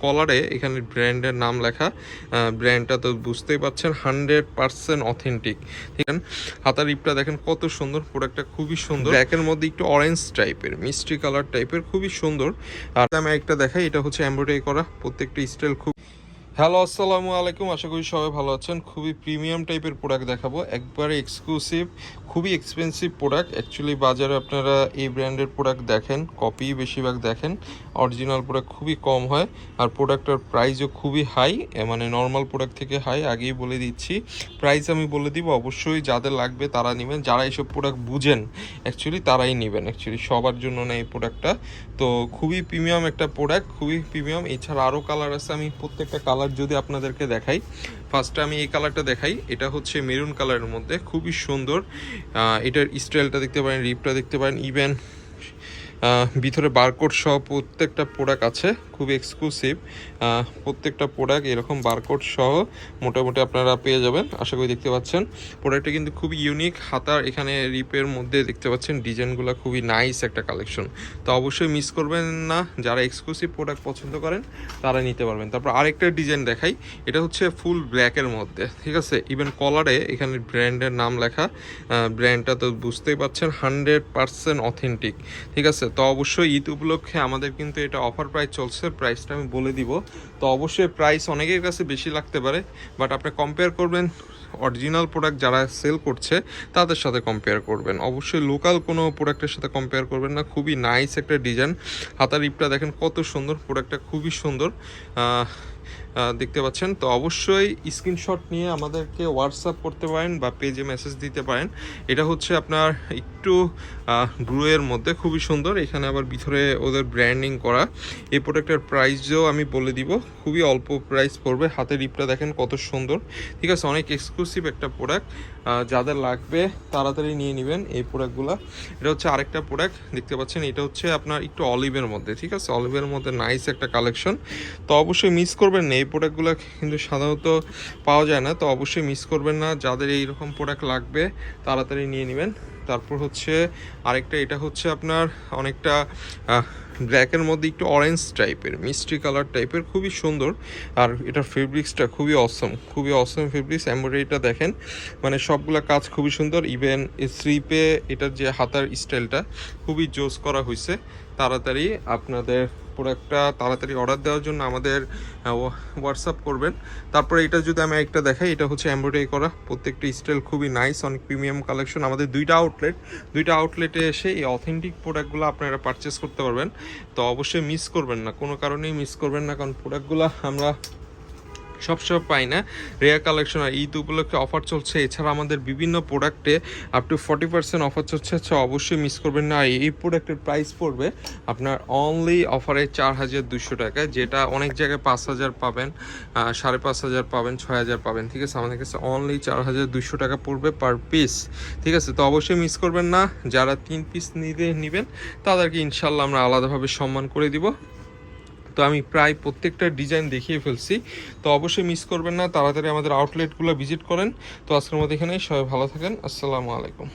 কলারে এখানে ব্র্যান্ডের নাম লেখা, ব্র্যান্ডটা তো বুঝতেই পারছেন 100% অথেন্টিক। ঠিক আছে, হাতার রিপটা দেখেন কত সুন্দর, প্রোডাক্টটা খুবই সুন্দর, ব্ল্যাকের মধ্যে একটু অরেঞ্জ টাইপের মিষ্টি কালার টাইপের, খুবই সুন্দর। আর আমি একটা দেখাই, এটা হচ্ছে এমব্রয়ডারি করা, প্রত্যেকটা স্টাইল খুব। হ্যালো, আসসালামু আলাইকুম, আশা করি সবাই ভালো আছেন। খুবই প্রিমিয়াম টাইপের প্রোডাক্ট দেখাবো, একবারে এক্সক্লুসিভ, খুবই এক্সপেন্সিভ প্রোডাক্ট। অ্যাকচুয়ালি বাজারে আপনারা এই ব্র্যান্ডের প্রোডাক্ট দেখেন, কপি বেশিরভাগ দেখেন, অরিজিনাল প্রোডাক্ট খুবই কম হয়। আর প্রোডাক্টের প্রাইসও খুবই হাই, মানে নর্মাল প্রোডাক্ট থেকে হাই। আগেই বলে দিচ্ছি, প্রাইস আমি বলে দিব, অবশ্যই যাদের লাগবে তারা নেবেন, যারা এইসব প্রোডাক্ট বুঝেন অ্যাকচুয়ালি তারাই নেবেন, অ্যাকচুয়ালি সবার জন্য না এই প্রোডাক্টটা। তো খুবই প্রিমিয়াম একটা প্রোডাক্ট, খুবই প্রিমিয়াম। এছাড়া আরও কালার আছে, আমি প্রত্যেকটা কালার যদি আপনাদেরকে দেখাই। ফার্স্টে আমি এই কালারটা দেখাই, এটা হচ্ছে মেরুন কালারের মধ্যে, খুবই সুন্দর। এটার স্টাইলটা দেখতে পারেন, রিপটা দেখতে পারেন, ইভেন ভিতরে বারকোড সহ প্রত্যেকটা প্রোডাক্ট আছে, খুবই এক্সক্লুসিভ। প্রত্যেকটা প্রোডাক্ট এরকম বারকোড সহ মোটামুটি আপনারা পেয়ে যাবেন, আশা করি দেখতে পাচ্ছেন। প্রোডাক্টটা কিন্তু খুবই ইউনিক, হাতার এখানে রিপের মধ্যে দেখতে পাচ্ছেন ডিজাইনগুলো খুবই নাইস একটা কালেকশন। তো অবশ্যই মিস করবেন না, যারা এক্সক্লুসিভ প্রোডাক্ট পছন্দ করেন তারা নিতে পারবেন। তারপর আরেকটা ডিজাইন দেখাই, এটা হচ্ছে ফুল ব্ল্যাকের মধ্যে, ঠিক আছে। ইভেন কলারে এখানে ব্র্যান্ডের নাম লেখা, ব্র্যান্ডটা তো বুঝতেই পারছেন 100% অথেন্টিক, ঠিক আছে। তো অবশ্যই ঈদ উপলক্ষে আমাদের কিন্তু এটা অফার প্রাইস চলছে, প্রাইসটা আমি বলে দিব। তো অবশ্যই প্রাইস অনেকের কাছে বেশি লাগতে পারে, বাট আপনি কম্পেয়ার করবেন অরিজিনাল প্রোডাক্ট যারা সেল করছে তাদের সাথে কম্পেয়ার করবেন, অবশ্যই লোকাল কোনো প্রোডাক্টের সাথে কম্পেয়ার করবেন না। খুবই নাইস একটা ডিজাইন, হাতার রিপটা দেখেন কত সুন্দর, প্রোডাক্টটা খুবই সুন্দর দেখতে পাচ্ছেন। তো অবশ্যই স্ক্রিনশট নিয়ে আমাদেরকে হোয়াটসঅ্যাপ করতে পারেন বা পেজে মেসেজ দিতে পারেন। এটা হচ্ছে আপনার একটু ব্লুয়ের মধ্যে, খুবই সুন্দর, এখানে আবার ভিতরে ওদের ব্র্যান্ডিং করা। এই প্রোডাক্টের প্রাইসও আমি বলে দিব, খুবই অল্প প্রাইস পড়বে। হাতের রিপটা দেখেন কত সুন্দর, ঠিক আছে, অনেক এক্সক্লুসিভ একটা প্রোডাক্ট। যাদের লাগবে তাড়াতাড়ি নিয়ে নেবেন এই প্রোডাক্টগুলো। এটা হচ্ছে আরেকটা প্রোডাক্ট দেখতে পাচ্ছেন, এটা হচ্ছে আপনার একটু অলিভের মধ্যে, ঠিক আছে, অলিভের মধ্যে নাইস একটা কালেকশন। তো অবশ্যই মিস করবেন না, এই প্রোডাক্টগুলো কিন্তু সাধারণত পাওয়া যায় না। তো অবশ্যই মিস করবেন না, যাদের এইরকম প্রোডাক্ট লাগবে তাড়াতাড়ি নিয়ে নেবেন। তারপর হচ্ছে আরেকটা, এটা হচ্ছে আপনার অনেকটা ব্ল্যাকের মধ্যে একটু অরেঞ্জ টাইপের মিষ্টি কালার টাইপের, খুবই সুন্দর। আর এটার ফেব্রিক্সটা খুবই অসম, খুবই অসম ফেব্রিক্স। এমব্রয়ডারিটা দেখেন, মানে সবগুলা কাজ খুবই সুন্দর। ইভেন স্লিপে এটার যে হাতার স্টাইলটা খুবই জোস করা হয়েছে। তাড়াতাড়ি আপনাদের প্রোডাক্টটা তাড়াতাড়ি অর্ডার দেওয়ার জন্য আমাদের হোয়াটসঅ্যাপ করবেন। তারপরে এটা যদি আমি একটা দেখাই, এটা হচ্ছে এমব্রয়ডারি করা, প্রত্যেকটা স্টাইল খুবই নাইস, অনেক প্রিমিয়াম কালেকশন। আমাদের দুইটা আউটলেটে এসে এই অথেন্টিক প্রোডাক্টগুলো আপনারা পারচেস করতে পারবেন। তো অবশ্যই মিস করবেন না, কোনো কারণেই মিস করবেন না, কারণ প্রোডাক্টগুলো আমরা সবসময় পাই না, রেয়ার কালেকশন। আর ঈদ উপলক্ষে অফার চলছে, এছাড়া আমাদের বিভিন্ন প্রোডাক্টে আপ টু 40% অফার চলছে। আচ্ছা অবশ্যই মিস করবেন না। এই প্রোডাক্টের প্রাইস পড়বে আপনার অনলি অফারে 4200 টাকা, যেটা অনেক জায়গায় 5000 পাবেন, 5500 পাবেন, 6000 পাবেন, ঠিক আছে। আমাদের কাছে অনলি 4200 টাকা পড়বে পার পিস, ঠিক আছে। তো অবশ্যই মিস করবেন না, যারা 3 পিস নেবেন তাদেরকে ইনশাল্লাহ আমরা আলাদাভাবে সম্মান করে দিব। তো আমি প্রায় প্রত্যেকটা ডিজাইন দেখিয়ে ফেলছি। তো অবশ্যই মিস করবেন না, তাড়াতাড়ি আমাদের আউটলেটগুলো ভিজিট করেন। তো আজকের মধ্যে এখানেই, সবাই ভালো থাকেন, আসসালামু আলাইকুম।